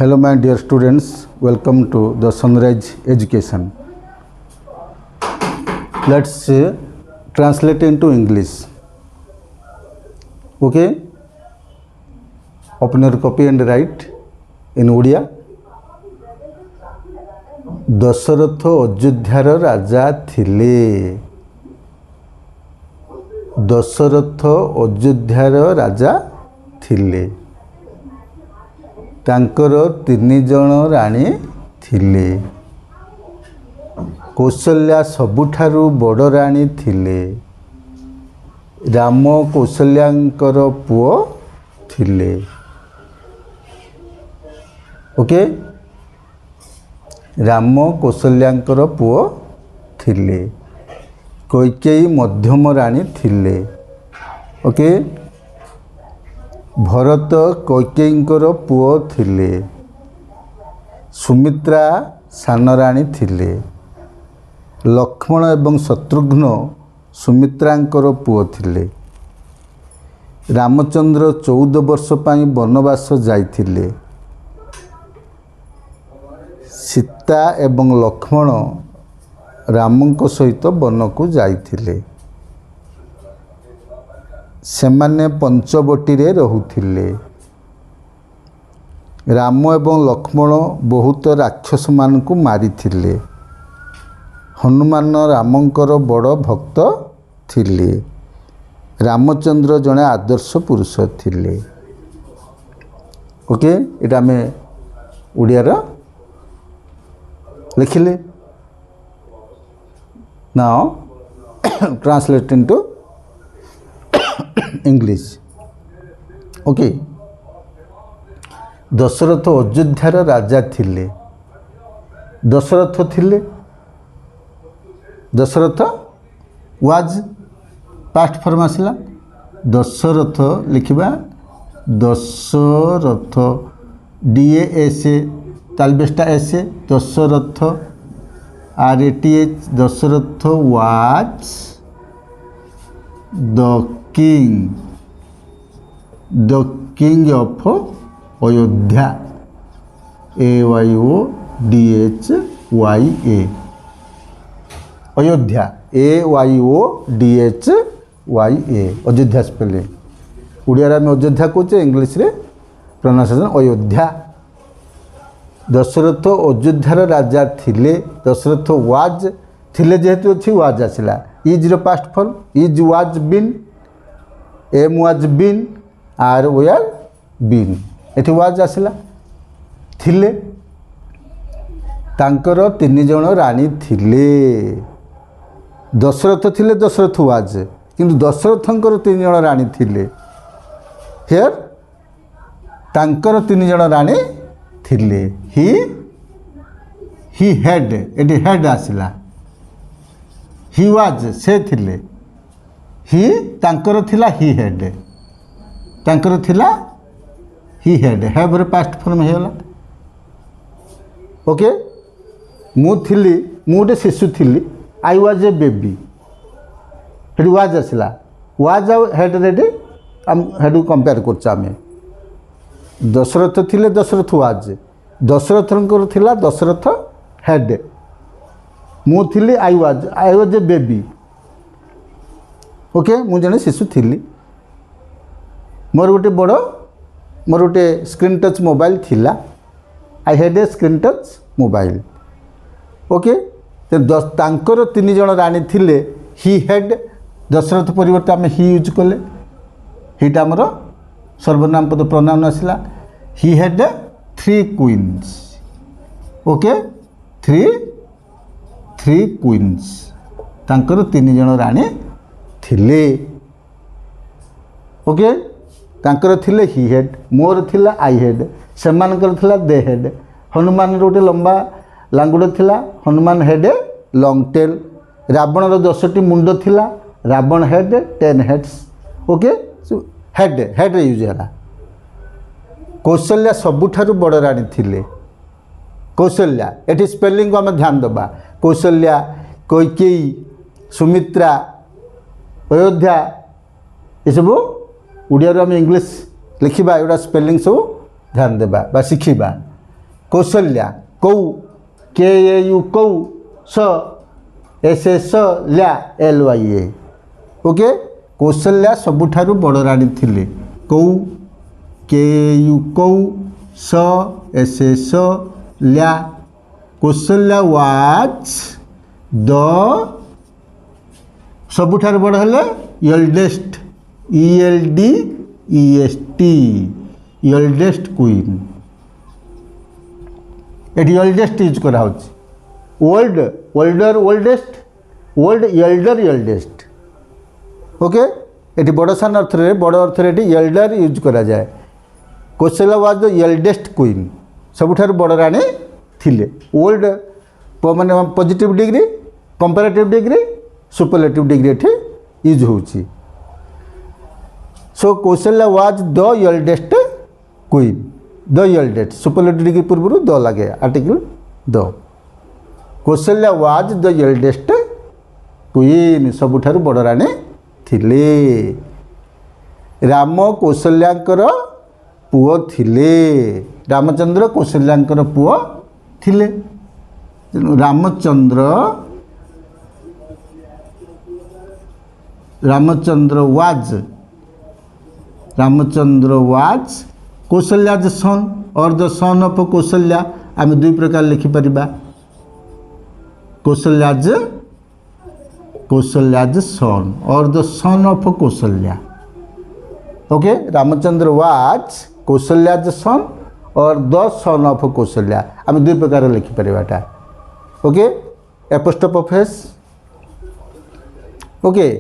Hello my dear students, welcome to the Sunrise Education. Let's translate into English. Okay? Open your copy and write in Odia. Dasharath अयोध्यार राजा थिले। दशरथ अयोध्यार राजा थिले। तांकर तीन जन राणी थिले। कौशल्या सबुठारु बड़ राणी थिले। राम कौशल्यांकर पुओ थिले। ओके, राम कौशल्यांकर पुओ थिले। कैकेयी मध्यम राणी थिले। ओके, भरत कैकेयींकर पुओ थिले। सुमित्रा सान राणी थिले। लक्ष्मण एवं शत्रुघ्न सुमित्रांकर पुओ थिले। रामचंद्र 14 वर्ष पई वनवास जाइथिले। सीता एवं लक्ष्मण रामंक सहित वन को जाइथिले। सेमाने पंचवटी रे रहुथिले। राम एवं लक्ष्मण बहुत राक्षस मान को मारिथिले। हनुमान रामंकर बड़ भक्त थिले। रामचंद्र जने आदर्श पुरुष थिले। ओके, एटा में उड़िया रा लिखिले। Now translate into English. Okay, Dasharath अयोध्यार राजा थिले। दशरथ थिले। दशरथ वाज पास्ट फॉर्म आसला। दशरथ लिखिबा। दशरथ DAS तालबेस्टा एस। Dasharath RATH। Dasharath was the king of Ayodhya. AYODHYA Ayodhya. AYODHYA Ayodhya spelling. Odia में अयोध्या कहे, इंग्लिश रे प्रोनाउंसिएशन अयोध्या। दशरथ अयोध्यार राजा थिले। दशरथ वाज थिले जेहेतु अच्छी वाज आसला। इज रो past form. Is was been. Am was been. Are where been. एठी वाज आसला। थिले। तांकर तीन जन राणी थिले। दशरथ थिले। दशरथ वाज, किंतु दशरथंकर तीन जन राणी थिले। हियर तांकर तीन जन राणी थिले। ही हेड, एटी हेड आसला। ही वाज से थिले। ही तांकर थिला ही हेड। तांकर थिला ही हेड। हैव रे पास्ट फॉर्म हेला। ओके, मु थिली, मु गोटे शिशु थिली। I was a baby. Had was आसला। वाज आउ हेड रेडी हम हेड कंपेयर करछा। आमे दशरथ थिले। दशरथ वाज। दशरथंकर थिला दशरथ हेड। मु थिली I was a baby. Okay, मु जने शिशु थिली। मोर गोटे स्क्रीन टच मोबाइल थिला। I had a screen touch mobile. Okay, तो तांकर तीन जन राणी थिले। ही हेड। दशरथ परिवर्ते आम ही यूज कले। हीटा आमर सर्वनाम पद प्रोनाउन आसला। He had 3 queens. Okay, three queens. तांकर तीन जन राणी थिले। ओके, तांकर थिले ही हेड। मोर थिला आई हेड। सेमानकर थिला दे हेड। हनुमान गोटे लंबा लांगुड़ थिला। Hanuman had a long tail. Ravana 10टी मुंड थिला। Ravana had 10 heads. Okay, had use है। कौशल्या सबुठारु बड़ राणी थिले। कौशल्या एटी स्पेलिंग को आम ध्यान दबा। कौशल्या, कैकेयी, सुमित्रा, अयोध्या, ये सब उड़िया आम इंग्लिश लिखा एगुड़ा स्पेलिंग सब ध्यान देबा बा शिखिबा। कौशल्या कौ KAU कौ स SS ल्या LYA ओके कौशल्या सबुठारु बड़ रानी थिले कौ KAU कौ स SS ल्या कौशल्या वाज द सबुठारु बड़ हेले एल्डेस्ट ELDEST एल्डेस्ट क्वीन एटी एल्डेस्ट यूज करा old older oldest old elder eldest okay एटी बड़ सान अर्थ रे बड़ अर्थ रे एल्डर यूज करा जाए Kaushalya was the eldest queen सबुठारु बड़ रानी थिले ओल्ड माने positive degree comparative degree superlative degree एठी यूज होउची so Kaushalya was the eldest queen the eldest superlative degree पूर्व द लगे article the Kaushalya was the eldest queen सबुठारु बड़ रानी थिले राम कौशल्यांकर पुओ थिले रामचंद्र कौशल्यांकर पुओ थिले Ramchandra was Kaushalya's son or the son of Kaushalya आम दुई प्रकार लिखिपर Kaushalya's son or the son of Kaushalya okay Ramchandra was Kaushalya's son or the son of Kaushalya आम दुई प्रकार लिखिपर okay apostrophe of S okay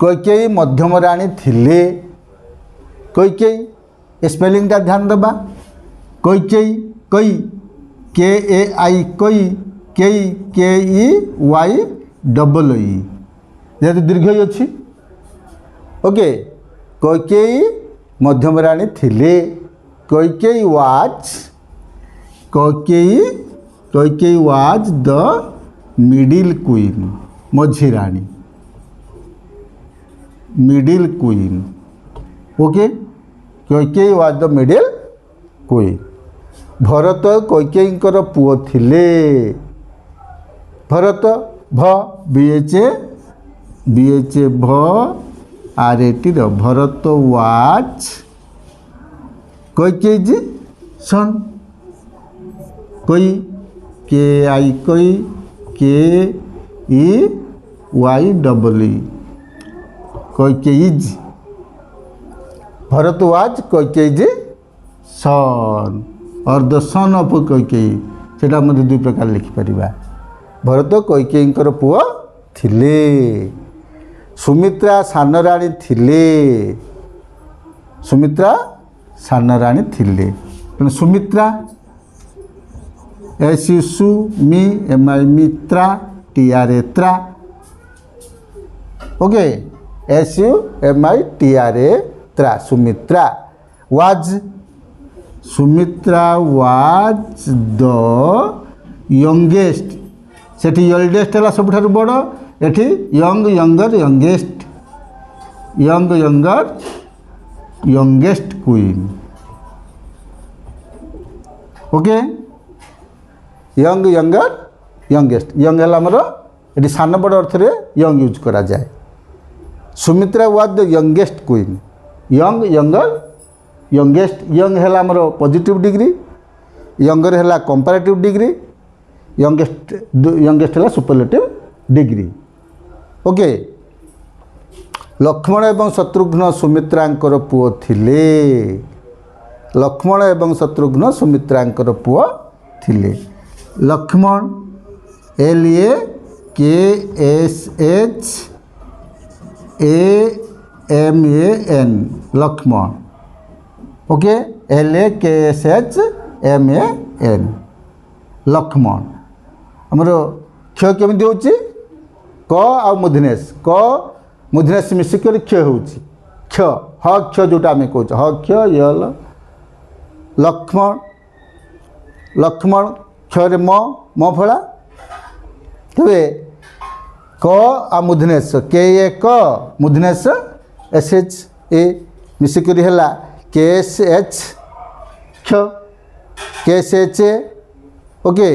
Kaikeyi मध्यम रानी थिले कैकेयी स्पेलिंग टा ध्यान दबा कैकेयी कई KAI कई केई KEYEE जेहेतु दीर्घ अच्छी ओके कैकेयी मध्यम रानी थिले Kaikeyi was the middle queen मझी रानी middle queen okay Kaikeyi was the middle queen Bharat कैकेयींकर पुओ थिले भरत भ BHA भ RAT Bharat was Kaikeyi son कई KI कई KEYEE Kaikeyi's Bharat was Kaikeyi's son or the son of Kaikeyi सेटा मध्य दुई प्रकार लिखिपर भरत कैकेयींकर पुओ थिले सुमित्रा सान रानी थिले सुमित्रा सान रानी थिले सुमित्रा SU मी MI मित्रा TRA त्रा ओके SUMI TRA त्रा Sumitra was the youngest Sethi eldest है सबुठारु बड़ एठी younger youngest queen okay younger youngest young है आमर ये सान बड़ अर्थ रे यंग यूज करा जाए Sumitra was the youngest queen younger youngest young है आमर पॉजिटिव डिग्री यंगर है कंपैरेटिव डिग्री यंगेस्ट है सुपरलेटिव डिग्री ओके लक्ष्मण एवं शत्रुघ्न सुमित्रांकर पुओ थिले लक्ष्मण एवं शत्रुघ्न सुमित्रांकर पुओ थिले Lakshman LAKSHAMAN Lakshman okay LAKSHMAN Lakshman आमर क्ष केमी होची क आ मूर्धनेश मिसिक क्ष हो क्ष ह क्ष जोटा आम कह ह क्ष यल लक्ष्मण क्षरे म फला तेरे क आ मूर्धनेश KA क मूर्धनेश SHA मिसिक है KSH क्ष KSH ओके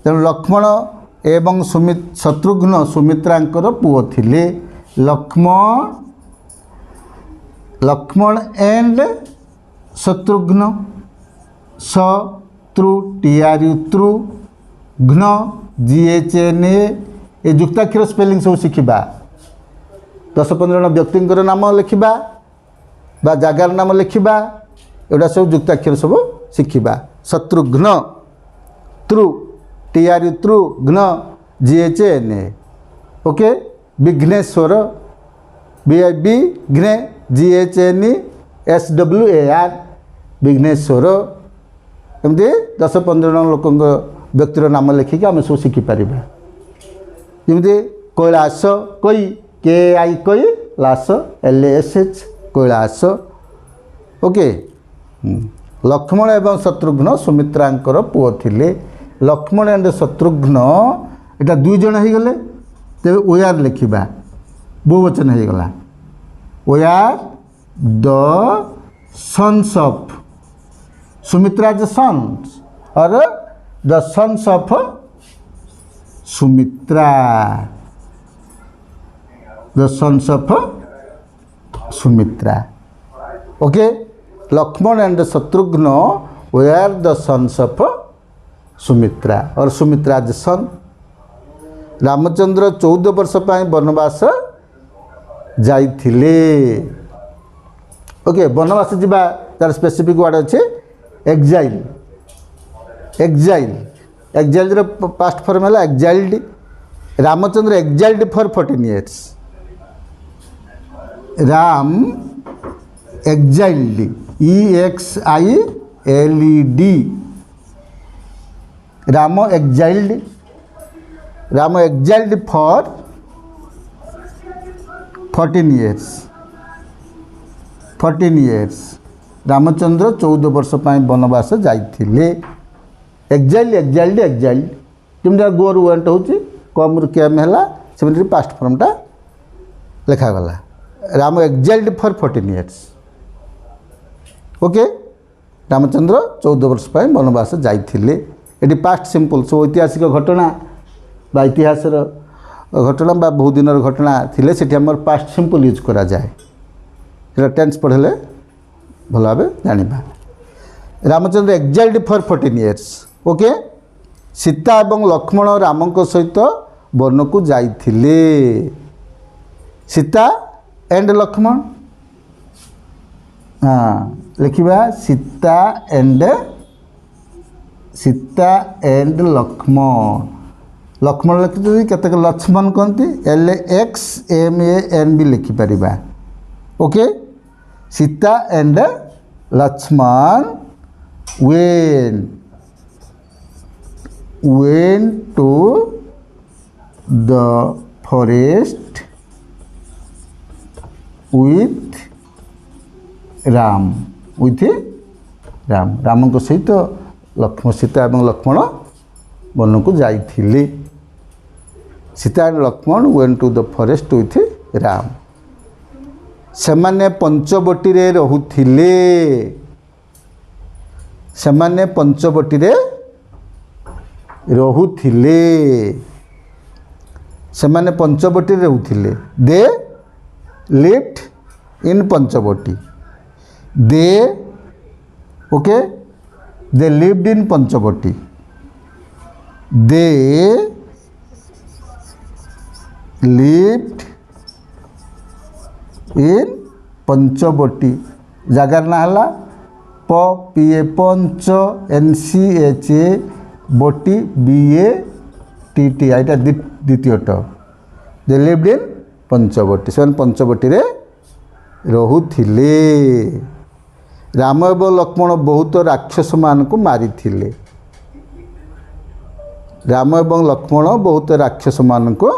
तेणु लक्ष्मण एवं शत्रुघ्न सुमित्रांकर पुओ थिले लक्ष्मण एंड शत्रुघ्न शत्रु TRU घ्न GHNA ये जुक्ताक्षर स्पेलिंग सब शिखा 10-15 जन व्यक्ति नाम लिखा बा जगार नाम लिखा एटा सब जुक्ताक्षर सब शिखा शत्रुघ्न TRU घ्न GHNA ओके विघ्नेश्वर विघ्ने GHNE SWAR विघ्नेश्वर एमती 10-15 जन लोक व्यक्तिर नाम लिखिक आम सब शिखिपर जमी कैलास कई KI कई लास LASH कैलास ओके लक्ष्मण एवं शत्रुघ्न सुमित्रांकर पुओ थिले लक्ष्मण एंड शत्रुघ्न एटा 2 जन हो गले तेरे ओयार लिखा बहुवचन हो गला ओयार the sons of Sumitra the sons और the sons of Sumitra the sons of Sumitra okay Lakshman and Shatrughna were the sons of Sumitra और सुमित्रा द सन रामचंद्र 14 वर्ष वनवास जाइथिले ओके वनवास जीवा तार स्पेसिफिक वर्ड अच्छे एक्जाइल एक्जाइल पास्ट फॉर्म है exiled Ramchandra exiled for 14 years Ram exiled EXILED Ram exiled for 14 years Ramchandra 14 वर्ष वनवास जाइथिले एक्जाइल्ड केमती गोर वेंट हो कम केम है सेमती पास्ट फॉर्मटा लिखागला Ram exiled for 14 years okay Ramchandra 14 वर्ष वनवास जाइथिले ये पास्ट सिंपल सब ऐतिहासिक घटना बा इतिहास घटना बा बहुत दिन घटना थिले सेठी हमर पास्ट सिंपल यूज करा जाए सेटा टेंस पढ़ले भल भाव जानिबा Ramchandra exiled for 14 years okay Sita एवं लक्ष्मण रामक सहित वन को जाइथिले सीता एंड लक्ष्मण हाँ लिखा सीता एंड लक्ष्मण लिखि केतक लक्ष्मण कहती LXMAN भी लिखिपर okay Sita and Lakshman went to the forest with Ram को सहित लक्ष्मण सीता एवं लक्ष्मण वन को जाइथिले Sita and Lakshman went to the forest with Ram सेमाने पंचवटी रे रहुथिले सेमाने पंचवटी रे रहुथिले सेमाने पंचवटी रे रहुथिले they lived in Panchavati they okay they lived in Panchavati they lived in Panchavati जगार ना हला PA पंच NCHA बोटी BATT यहाँ द्वितीयट दे लिव्ड इन पंचवटी से पंचवटी रे रहुथिले राम एवं लक्ष्मण बहुत राक्षस मान को मारी थिले राम एवं लक्ष्मण बहुत राक्षस मान को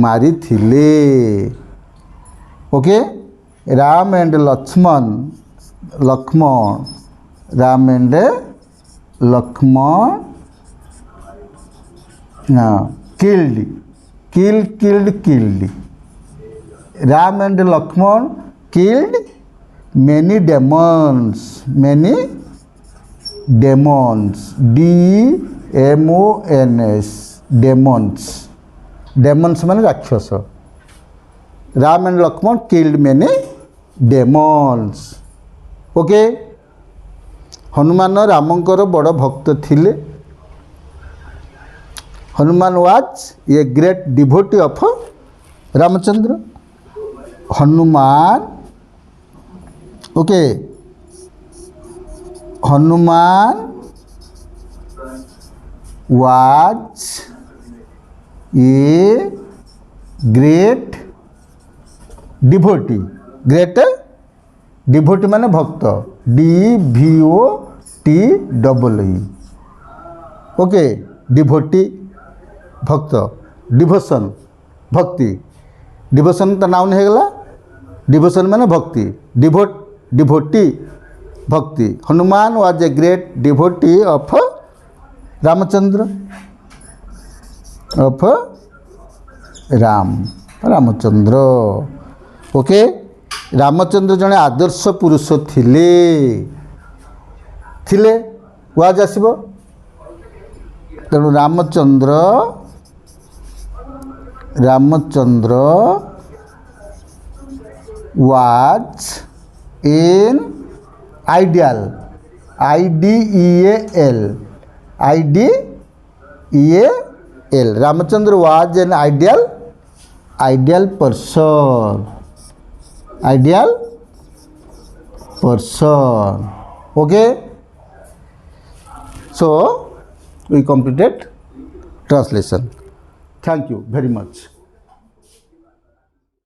मारी थिले okay Ram and Lakshman Ram and Lakshman killed Ram and Lakshman killed many demons demons, DEMONS, demons. Demons माने राक्षस। Ram and Lakshman killed many demons. Okay. Hanuman रामंकर बड़ भक्त थिले। Hanuman was a great devotee of Ramchandra. Hanuman, okay, Hanuman was a great devotee. Great devotee माने भक्त, DVOTEE। ओके। डिवोटी भक्त, devotion भक्ति। डिवोशन तो नाउन है गला। डिवोशन माने भक्ति, डिवोटी भक्ति। Hanuman was a great devotee of Ramchandra, of Ramchandra. Okay. Ramchandra जने आदर्श पुरुष थिले वाज आसीबो। तेणु Ramchandra was an ideal, IDEAL। Ramchandra was an ideal person, okay. So we completed translation. Thank you very much.